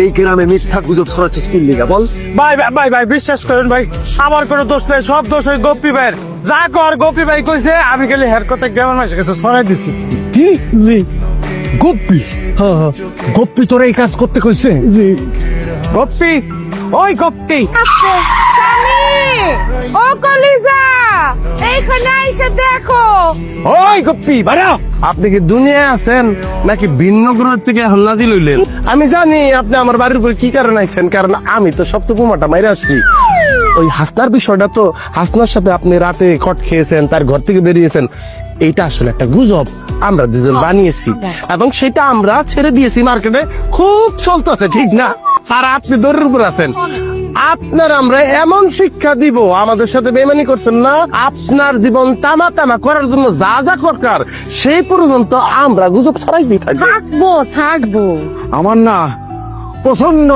এই গ্রামে মিথ্যা গুজব ছড়াচ্ছিস কি লিগা বল? ভাই ভাই ভাই ভাই বিশ্বাস করেন ভাই, আমার কোনো দোষ নাই, সব দোষ ওই গোপী ভাইয়ের। যা কর গোপী ভাই কইছে, আমি খালি হের কথা গ্রামের মানুষের কাছে ছড়াই দিচ্ছি। কি? জি গপ্পি? গপ্পি তোর এই কাজ করতে কইছে? জি। গোপী, ওই গোপী, ও কলিজা, এইখানে এসে দেখো। ওই গোপী বাড়া। আপনি কি দুনিয়ায় আছেন নাকি ভিন্ন গ্রহ থেকে এখন নাজিল হইলেন? আমি জানি আপনি আমার বাড়ির উপর কি কারণে আইছেন, কারণ আমি তো সব তো পুমাটা মাইরে আসছি। ওই হাসনার বিষয়টা তো, হাসনার সাথে আপনি রাতে খট খেয়েছেন, তার ঘর থেকে বেরিয়েছেন, এইটা আসলে একটা গুজব আমরা দুজন বানিয়েছি এবং সেটা আমরা ছেড়ে দিয়েছি মার্কেটে, খুব চলতেছে, ঠিক না স্যার? আপনি দৌড়ের উপর আছেন। আপনার আমরা এমন শিক্ষা দিব, আমাদের সাথে বেমানি করছেন না, আপনার জীবন তামা তামা করার জন্য যা যা দরকার সেই পর্যন্ত আমরা গুজব ছড়াই দিয়ে থাকবো। থাকবো। আমার না প্রচন্ড